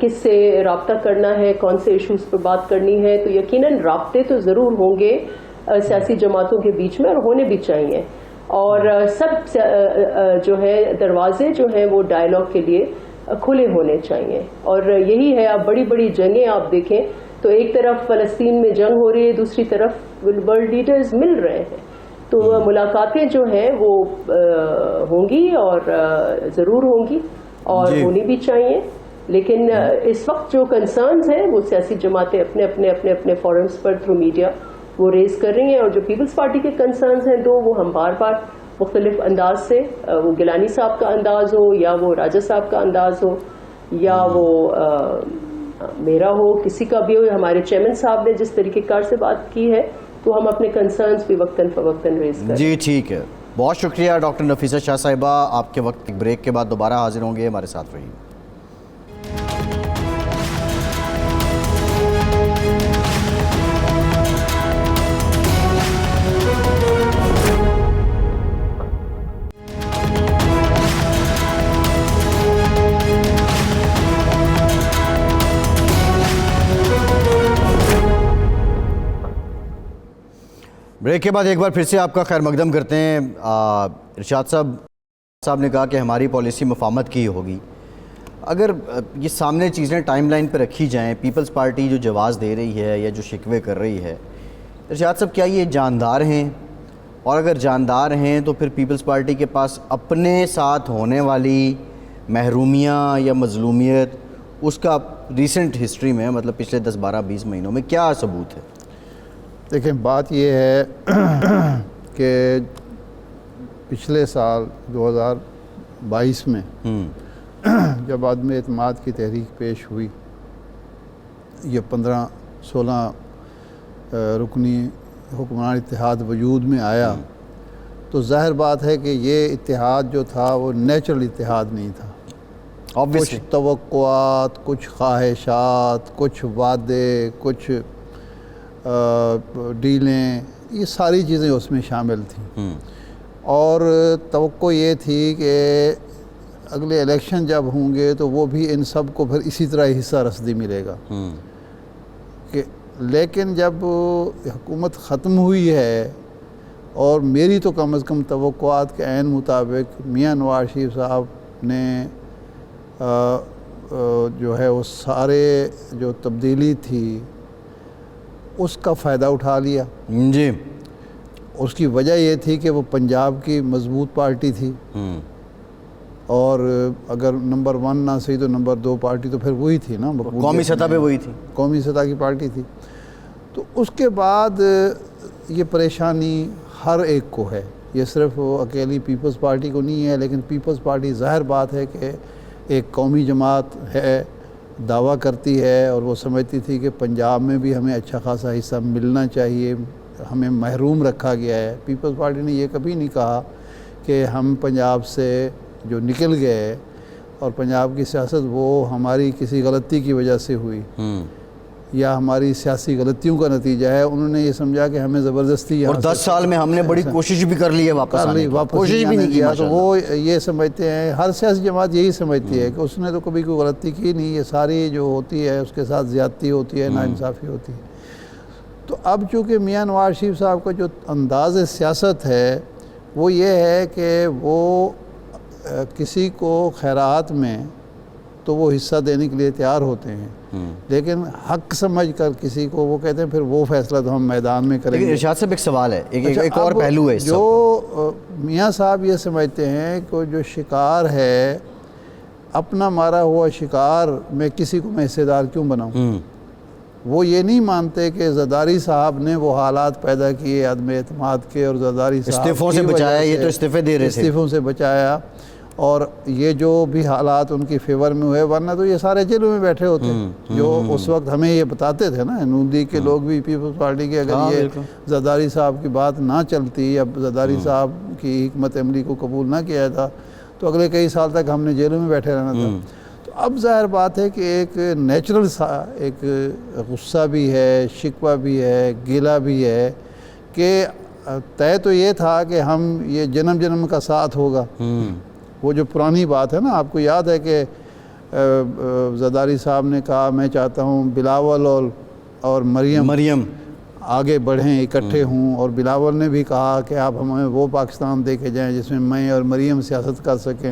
کس سے رابطہ کرنا ہے, کون سے ایشوز پر بات کرنی ہے. تو یقیناً رابطے تو ضرور ہوں گے سیاسی جماعتوں کے بیچ میں, اور ہونے بھی چاہیے. اور سب جو ہے دروازے جو ہیں وہ ڈائلاگ کے لیے کھلے ہونے چاہیے. اور یہی ہے, اب بڑی بڑی جنگیں آپ دیکھیں تو ایک طرف فلسطین میں جنگ ہو رہی ہے, دوسری طرف ورلڈ لیڈرز مل رہے ہیں. تو ملاقاتیں جو ہیں وہ ہوں گی, اور ضرور ہوں گی, اور ہونی بھی چاہیے. لیکن اس وقت جو کنسرنز ہیں وہ سیاسی جماعتیں اپنے اپنے اپنے اپنے فورمز پر تھرو میڈیا وہ ریز کر رہی ہیں. اور جو پیپلز پارٹی کے کنسرنز ہیں دو, وہ ہم بار بار مختلف انداز سے, وہ گیلانی صاحب کا انداز ہو, یا وہ راجہ صاحب کا انداز ہو, یا وہ میرا ہو, کسی کا بھی ہو, ہمارے چیئرمین صاحب نے جس طریقہ کار سے بات کی ہے, تو ہم اپنے کنسرنز بھی وقتاً فوقتاً ریز کریں. جی ٹھیک ہے, بہت شکریہ ڈاکٹر نفیسہ شاہ صاحبہ. آپ کے وقت بریک کے بعد دوبارہ حاضر ہوں گے, ہمارے ساتھ رہیے. بریک کے بعد ایک بار پھر سے آپ کا خیر مقدم کرتے ہیں. ارشاد صاحب نے کہا کہ ہماری پالیسی مفاہمت کی ہوگی. اگر یہ سامنے چیزیں ٹائم لائن پہ رکھی جائیں, پیپلز پارٹی جو جواز دے رہی ہے یا جو شکوے کر رہی ہے, ارشاد صاحب کیا یہ جاندار ہیں؟ اور اگر جاندار ہیں تو پھر پیپلز پارٹی کے پاس اپنے ساتھ ہونے والی محرومیاں یا مظلومیت, اس کا ریسنٹ ہسٹری میں, مطلب پچھلے 10, 12, 20 مہینوں میں کیا ثبوت ہے؟ دیکھیں, بات یہ ہے کہ پچھلے سال 2022 میں جب عدم اعتماد کی تحریک پیش ہوئی, یہ 15-16 رکنی حکمران اتحاد وجود میں آیا, تو ظاہر بات ہے کہ یہ اتحاد جو تھا وہ نیچرل اتحاد نہیں تھا. کچھ توقعات, کچھ خواہشات, کچھ وعدے, کچھ ڈیلیں, یہ ساری چیزیں اس میں شامل تھیں. اور توقع یہ تھی کہ اگلے الیکشن جب ہوں گے تو وہ بھی ان سب کو پھر اسی طرح حصہ رسدی ملے گا. لیکن جب حکومت ختم ہوئی ہے, اور میری تو کم از کم توقعات کے عین مطابق میاں نواز شریف صاحب نے جو ہے وہ سارے جو تبدیلی تھی اس کا فائدہ اٹھا لیا. جی, اس کی وجہ یہ تھی کہ وہ پنجاب کی مضبوط پارٹی تھی, اور اگر نمبر 1 نہ صحیح تو نمبر 2 پارٹی تو پھر وہی تھی نا, قومی سطح پہ وہی تھی, قومی سطح کی پارٹی تھی. تو اس کے بعد یہ پریشانی ہر ایک کو ہے، یہ صرف اکیلی پیپلز پارٹی کو نہیں ہے، لیکن پیپلز پارٹی ظاہر بات ہے کہ ایک قومی جماعت ہے، دعویٰ کرتی ہے، اور وہ سمجھتی تھی کہ پنجاب میں بھی ہمیں اچھا خاصا حصہ ملنا چاہیے، ہمیں محروم رکھا گیا ہے۔ پیپلز پارٹی نے یہ کبھی نہیں کہا کہ ہم پنجاب سے جو نکل گئے اور پنجاب کی سیاست وہ ہماری کسی غلطی کی وجہ سے ہوئی یا ہماری سیاسی غلطیوں کا نتیجہ ہے۔ انہوں نے یہ سمجھا کہ ہمیں زبردستی اور 10 سال میں ہم نے بڑی کوشش بھی کر لی ہے واپس آنے کی، کوشش بھی نہیں کیا، تو وہ یہ سمجھتے ہیں، ہر سیاسی جماعت یہی سمجھتی ہے کہ اس نے تو کبھی کوئی غلطی کی نہیں، یہ ساری جو ہوتی ہے اس کے ساتھ زیادتی ہوتی ہے، ناانصافی ہوتی ہے۔ تو اب چونکہ میاں نواز شریف صاحب کا جو انداز سیاست ہے وہ یہ ہے کہ وہ کسی کو خیرات میں تو وہ حصہ دینے کے لیے تیار ہوتے ہیں، لیکن حق سمجھ کر کسی کو وہ کہتے ہیں پھر وہ فیصلہ تو ہم میدان میں کریں گے۔ لیکن ارشاد صاحب ایک سوال ہے، ایک اور پہلو ہے اس جو میاں صاحب یہ سمجھتے ہیں کہ جو شکار ہے، اپنا مارا ہوا شکار میں کسی کو میں حصے دار کیوں بناؤں؟ وہ یہ نہیں مانتے کہ زرداری صاحب نے وہ حالات پیدا کیے عدم اعتماد کے، اور زرداری صاحب استعفوں سے بچایا، یہ تو استعفے دے رہے تھے، استعفوں سے بچایا، اور یہ جو بھی حالات ان کی فیور میں ہوئے، ورنہ تو یہ سارے جیلوں میں بیٹھے ہوتے جو اس وقت ہمیں یہ بتاتے تھے نا نون لیگ کے لوگ بھی، پیپلز پارٹی کے، اگر یہ زرداری صاحب کی بات نہ چلتی یا زرداری صاحب کی حکمت عملی کو قبول نہ کیا تھا تو اگلے کئی سال تک ہم نے جیلوں میں بیٹھے رہنا تھا۔ تو اب ظاہر بات ہے کہ ایک نیچرل سا ایک غصہ بھی ہے، شکوہ بھی ہے، گلہ بھی ہے کہ طے تو یہ تھا کہ ہم یہ جنم جنم کا ساتھ ہوگا، وہ جو پرانی بات ہے نا، آپ کو یاد ہے کہ زرداری صاحب نے کہا میں چاہتا ہوں بلاول اور مریم آگے بڑھیں، اکٹھے ہوں، اور بلاول نے بھی کہا کہ آپ ہمیں وہ پاکستان دے کے جائیں جس میں میں اور مریم سیاست کر سکیں،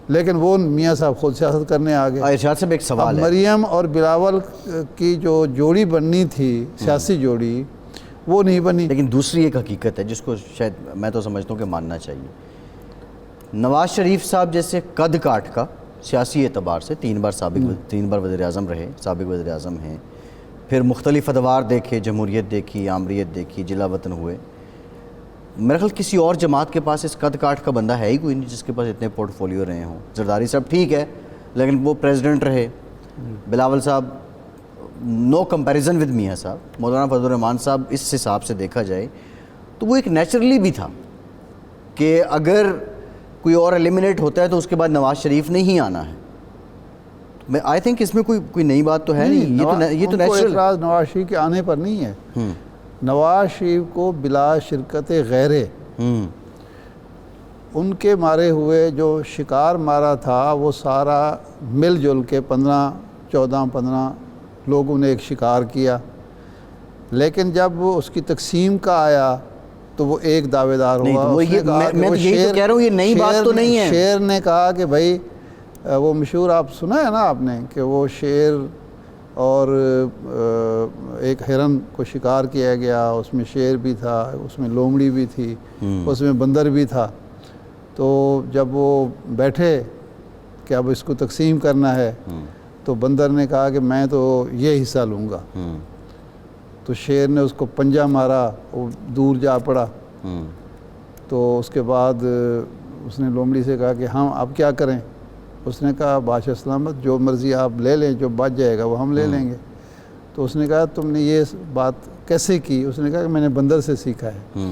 لیکن وہ میاں صاحب خود سیاست کرنے آگے۔ ارشاد صاحب ایک سوال ہے، مریم اور بلاول کی جو جوڑی بننی تھی، سیاسی جوڑی، وہ نہیں بنی۔ لیکن دوسری ایک حقیقت ہے جس کو شاید میں تو سمجھتا ہوں کہ ماننا چاہیے، نواز شریف صاحب جیسے قد کاٹ کا سیاسی اعتبار سے تین بار وزیر اعظم رہے، سابق وزیر اعظم ہیں، پھر مختلف ادوار دیکھے، جمہوریت دیکھی، آمریت دیکھی، جلا وطن ہوئے، میرے خیال کسی اور جماعت کے پاس اس قد کاٹ کا بندہ ہے ہی کوئی نہیں جس کے پاس اتنے پورٹ فولیو رہے ہوں۔ زرداری صاحب ٹھیک ہے لیکن وہ پریزیڈنٹ رہے، بلاول صاحب نو کمپیریزن ود میاں صاحب، مولانا فضل الرحمان صاحب اس حساب سے دیکھا جائے تو وہ ایک نیچرلی بھی تھا کہ اگر کوئی اور ایلیمنیٹ ہوتا ہے تو اس کے بعد نواز شریف نے ہی آنا ہے۔ میں آئی تھنک اس میں کوئی نئی بات تو ہے نہیں، یہ تو نیچرل۔ اعتراض نواز شریف کے آنے پر نہیں ہے، نواز شریف کو بلا شرکت غیرے ان کے مارے ہوئے جو شکار مارا تھا وہ سارا مل جل کے 15 لوگوں نے ایک شکار کیا، لیکن جب اس کی تقسیم کا آیا تو وہ ایک دعوے دار ہوا۔ میں تو یہی تو کہہ رہا ہوں، یہ نئی بات تو نہیں ہے۔ شیر نے کہا کہ بھائی وہ مشہور آپ سنا ہے نا آپ نے کہ وہ شیر اور ایک ہرن کو شکار کیا گیا، اس میں شیر بھی تھا، اس میں لومڑی بھی تھی، اس میں بندر بھی تھا، تو جب وہ بیٹھے کہ اب اس کو تقسیم کرنا ہے تو بندر نے کہا کہ میں تو یہ حصہ لوں گا، تو شیر نے اس کو پنجہ مارا، وہ دور جا پڑا، تو اس کے بعد اس نے لومڑی سے کہا کہ ہم اب کیا کریں؟ اس نے کہا بادشاہ سلامت جو مرضی آپ لے لیں، جو بچ جائے گا وہ ہم لے لیں گے۔ تو اس نے کہا تم نے یہ بات کیسے کی؟ اس نے کہا کہ میں نے بندر سے سیکھا ہے،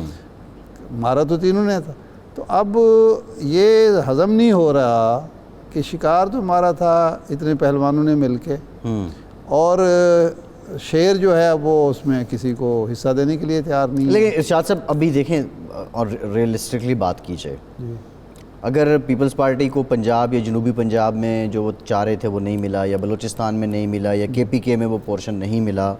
مارا تو تینوں نے تھا۔ تو اب یہ ہضم نہیں ہو رہا کہ شکار تو مارا تھا اتنے پہلوانوں نے مل کے، اور شیر جو ہے وہ اس میں کسی کو حصہ دینے کے لیے تیار نہیں ہے۔ لیکن ارشاد صاحب ابھی دیکھیں اور ریئلسٹکلی بات کی جائے، اگر پیپلز پارٹی کو پنجاب یا جنوبی پنجاب میں جو وہ چاہ رہے تھے وہ نہیں ملا، یا بلوچستان میں نہیں ملا، یا KPK میں وہ پورشن نہیں ملا،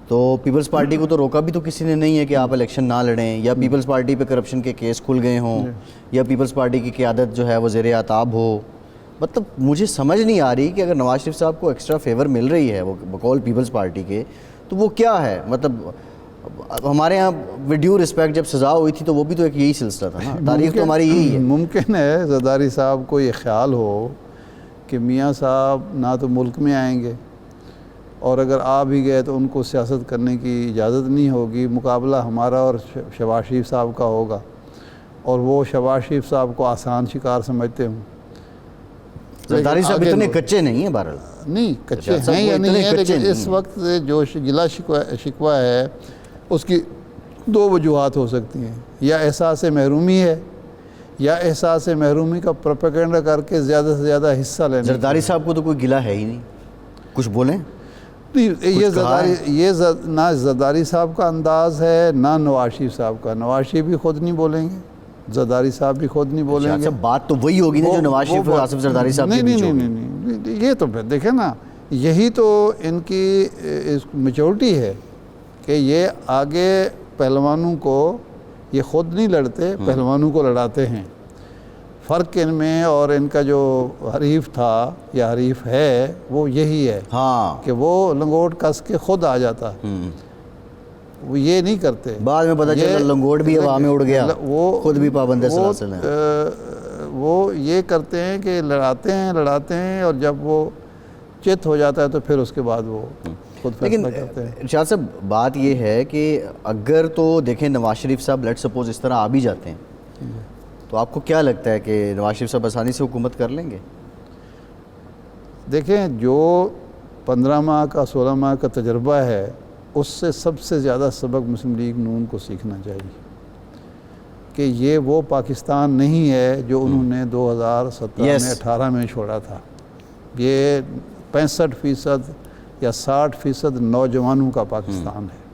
تو پیپلز پارٹی کو تو روکا بھی تو کسی نے نہیں ہے کہ آپ الیکشن نہ لڑیں، یا پیپلز پارٹی پہ کرپشن کے کیس کھل گئے ہوں، یا پیپلز پارٹی کی قیادت جو ہے وہ زیر عتاب ہو۔ مطلب مجھے سمجھ نہیں آ رہی کہ اگر نواز شریف صاحب کو ایکسٹرا فیور مل رہی ہے وہ بقول پیپلز پارٹی کے، تو وہ کیا ہے؟ مطلب ہمارے ہاں ود ڈیو رسپیکٹ جب سزا ہوئی تھی تو وہ بھی تو ایک یہی سلسلہ تھا نا، تاریخ تو ہماری یہی ہے۔ ممکن ہے زرداری صاحب کو یہ خیال ہو کہ میاں صاحب نہ تو ملک میں آئیں گے اور اگر آ بھی گئے تو ان کو سیاست کرنے کی اجازت نہیں ہوگی. مقابلہ ہمارا اور شہباز شریف صاحب کا ہوگا، اور وہ شہباز شریف صاحب کو آسان شکار سمجھتے ہوں. زرداری صاحب آگے اتنے کچے نہیں ہیں بہرحال. نہیں کچے اچھا، ہیں وہ یا اتنے نہیں ہیں، کچے لیکن نہیں اس ہیں. وقت جو گلا شکوہ ہے اس کی دو وجوہات ہو سکتی ہیں. یا احساس محرومی ہے، یا احساس محرومی کا پروپیگنڈا کر کے زیادہ سے زیادہ حصہ لینے. زرداری صاحب کو تو کوئی گلہ ہے ہی نہیں، کچھ بولیں. یہ نہ زرداری صاحب کا انداز ہے نہ نواز شریف صاحب کا. نواز شریف بھی خود نہیں بولیں گے، زرداری صاحب بھی خود نہیں بولیں گے. اچھا، بات تو وہی ہوگی نا جو نواز شریف اور آصف زرداری صاحب کے بیچ ہوگی. نہیں، یہ تو دیکھیں نا، یہی تو ان کی میچورٹی ہے کہ یہ آگے پہلوانوں کو یہ خود نہیں لڑتے، پہلوانوں کو لڑاتے ہیں. فرق ان میں اور ان کا جو حریف تھا یا حریف ہے وہ یہی ہے ہاں، کہ وہ لنگوٹ کس کے خود آ جاتا ہے. وہ یہ نہیں کرتے. بعد میں پتہ چلا لنگوٹ بھی ہوا میں اڑ گیا، وہ خود بھی پابند سلاسل ہیں. وہ یہ کرتے ہیں کہ لڑاتے ہیں اور جب وہ چت ہو جاتا ہے تو پھر اس کے بعد وہ خود لیکن فیصلہ کرتے ہیں. ارشاد صاحب بات یہ ہے کہ اگر تو دیکھیں نواز شریف صاحب لیٹ سپوز اس طرح آ بھی جاتے ہیں تو آپ کو کیا لگتا ہے کہ نواز شریف صاحب آسانی سے حکومت کر لیں گے؟ دیکھیں، جو 15 ماہ کا 16 ماہ کا تجربہ ہے اس سے سب سے زیادہ سبق مسلم لیگ نون کو سیکھنا چاہیے کہ یہ وہ پاکستان نہیں ہے جو انہوں نے 2017 میں 18 میں چھوڑا تھا. یہ 65% یا 60% نوجوانوں کا پاکستان ہے.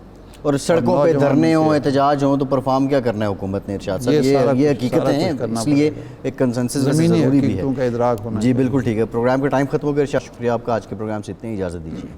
اور سڑکوں پہ دھرنے ہوں، احتجاج ہوں تو پرفارم کیا کرنا ہے حکومت نے ارشاد صاحب؟ یہ حقیقتیں ہیں، اس لیے ایک کنسنسس ضروری بھی ہے. کا ادراک ہونا. جی بالکل ٹھیک ہے. پروگرام کا ٹائم ختم ہو گیا. ارشاد شکریہ آپ کا. آج کے پروگرام سے اتنی اجازت دیجیے.